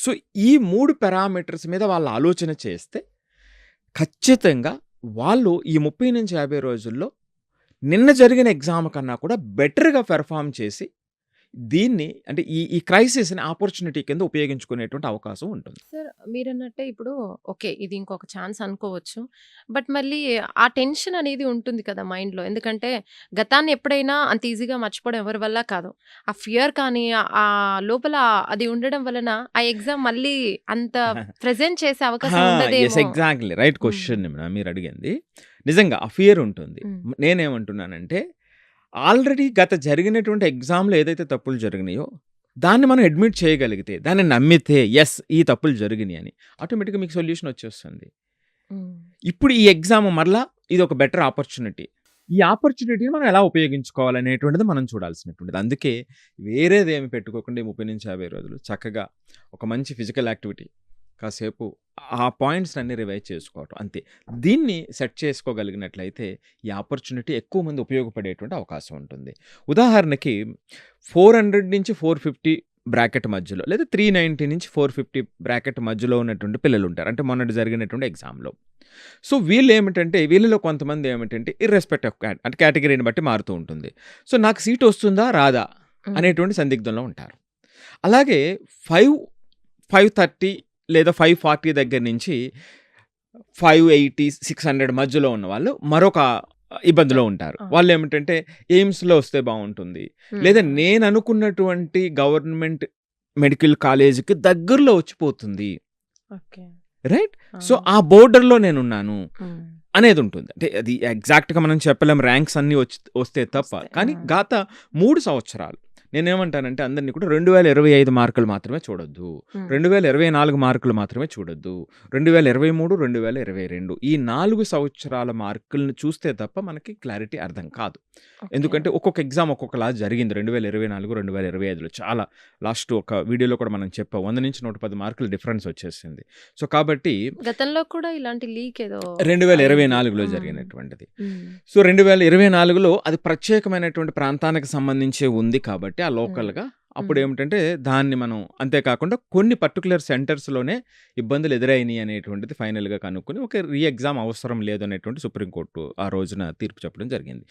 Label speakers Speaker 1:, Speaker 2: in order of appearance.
Speaker 1: So, ఈ 3 parameters మీద వాళ్ళు ఆలోచన చేస్తే, ఖచ్చితంగా వాళ్ళు ఈ 30-50 రోజుల్లో నిన్న జరిగిన ఎగ్జామ్ కన్నా కూడా బెటర్‌గా పెర్ఫార్మ్ చేసి, దీన్ని అంటే ఈ క్రైసిస్‌ని ఆపర్చునిటీ కింద ఉపయోగించుకునేటువంటి అవకాశం ఉంటుంది.
Speaker 2: సార్ మీరన్నట్టే ఇప్పుడు ఓకే. ఇది ఇంకొక ఛాన్స్ అనుకోవచ్చు. బట్ మళ్ళీ ఆ టెన్షన్ అనేది ఉంటుంది కదా మైండ్‌లో. ఎందుకంటే గతాన్ని ఎప్పుడైనా అంత ఈజీగా మర్చిపోవడం ఎవరి వల్ల కాదు. ఆ ఫియర్ కానీ లోపల అది ఉండడం వలన ఆ ఎగ్జామ్ మళ్ళీ అంత ప్రెజెంట్ చేసే అవకాశం
Speaker 1: యెస్.
Speaker 2: ఉండదేమో.
Speaker 1: ఎగ్జాక్ట్‌లీ. రైట్
Speaker 2: హ్మ్.
Speaker 1: క్వెషన్ మీరడిగింది. నిజంగా ఆ ఫియర్ ఉంటుంది.
Speaker 2: హ్మ్.
Speaker 1: నేనేమంటున్నానంటే, ఆల్రెడీ గత జరిగినటువంటి ఎగ్జామ్‌లో ఏదైతే తప్పులు జరిగినాయో, దాన్ని మనం అడ్మిట్ చేయగలిగితే, దాన్ని నమ్మితే యెస్ ఈ తప్పులు జరిగినాయి అని, ఆటోమేటిక్‌గా మీకు సొల్యూషన్ వచ్చేస్తుంది.
Speaker 2: హ్మ్.
Speaker 1: ఇప్పుడు ఈ ఎగ్జామ్ మరలా ఇదొక బెటర్ ఆపర్చునిటీ. ఈ ఆపర్చునిటీని మనం ఎలా ఉపయోగించుకోవాలనేటువంటిది మనం చూడాల్సినటువంటిది. అందుకే వేరేదేమి పెట్టుకోకుండా ఈ 30-50 రోజులు చక్కగా ఒక మంచి ఫిజికల్ యాక్టివిటీ, కాసేపు ఆ పాయింట్స్ అన్నీ రివైజ్ చేసుకోవటం అంతే. దీన్ని సెట్ చేసుకోగలిగినట్లయితే ఈ ఆపర్చునిటీ ఎక్కువ మంది ఉపయోగపడేటువంటి అవకాశం ఉంటుంది. ఉదాహరణకి 400-450 బ్రాకెట్ మధ్యలో లేదా 390-450 బ్రాకెట్ మధ్యలో ఉన్నటువంటి పిల్లలుంటారు. అంటే మొన్నటి జరిగినటువంటి ఎగ్జామ్‌లో. సో, వీళ్ళలో కొంతమంది ఏమిటంటే ఇర్రెస్పెక్ట్ ఆఫ్ అంటే కేటగిరీని బట్టి మారుతూ ఉంటుంది. సో, నాకు సీట్ వస్తుందా? రాదా?
Speaker 2: హ్మ్.
Speaker 1: అనేటువంటి సందిగ్ధంలో ఉంటారు. అలాగే 530 లేదా 540 దగ్గర నుంచి 580, 600 మధ్యలో ఉన్నవాళ్ళు మరొక ఇబ్బందిలో ఉంటారు.
Speaker 2: ఆ!
Speaker 1: వాళ్ళేమిటంటే ఎయిమ్స్‌లో వస్తే బావుంటుంది. లేదా
Speaker 2: హ్మ్.
Speaker 1: నేననుకున్నటువంటి గవర్నమెంట్ మెడికల్ కాలేజ్‌కి దగ్గరలో వచ్చిపోతుంది.
Speaker 2: ఓకే.
Speaker 1: రైట్?
Speaker 2: ఆ!
Speaker 1: సో, ఆ బోర్డర్‌లో నేనున్నాను
Speaker 2: హ్మ్.
Speaker 1: అనేదుంటుంది. అంటే అది ఎగ్జాక్ట్‌గా మనం చెప్పలేం ర్యాంక్స్ అన్నీ వస్తే తప్ప.
Speaker 2: వస్తాయి.
Speaker 1: కానీ
Speaker 2: ఆ!
Speaker 1: గత 3 సంవత్సరాలు నేనేమంటానంటే అందరిని కూడా 2025 మార్కులు మాత్రమే చూడొద్దు.
Speaker 2: హ్మ్.
Speaker 1: 2024 మార్కులు మాత్రమే చూడొద్దు. 2023, 2022 ఈ 4 సంవత్సరాల మార్కులను చూస్తే తప్ప మనకి క్లారిటీ అర్థం కాదు.
Speaker 2: ఓకే.
Speaker 1: ఎందుకంటే ఒక్కొక్క ఎగ్జామ్ ఒక్కొక్కలా జరిగింది 2024, 2025లో చాలా లాస్ట్ ఒక వీడియోలో కూడా మనం చెప్పాం. 100-110 మార్కులు డిఫరెన్స్ వచ్చేసింది. సో, కాబట్టి
Speaker 2: గతంలో కూడా ఇలాంటి లీక్ ఏదో అయింది.
Speaker 1: 2024లో
Speaker 2: హ్మ్.
Speaker 1: జరిగినటువంటిది.
Speaker 2: హ్మ్.
Speaker 1: సో, 2024లో అది ప్రత్యేకమైనటువంటి ప్రాంతానికి సంబంధించే ఉంది కాబట్టి ఆ
Speaker 2: హ్మ్.
Speaker 1: లోకల్‌గా
Speaker 2: హ్మ్.
Speaker 1: అప్పుడేమిటంటే దాన్ని మనం అంతే కాకుండా కొన్ని పర్టిక్యులర్ సెంటర్స్‌లోనే ఇబ్బందులు ఎదురైనయి అనేటువంటిది ఫైనల్‌గా కనుక్కొని ఒక ఎగ్జామ్ అవసరం లేదనేటువంటి సుప్రీం కోర్టు ఆ రోజున తీర్పు చెప్పడం జరిగింది.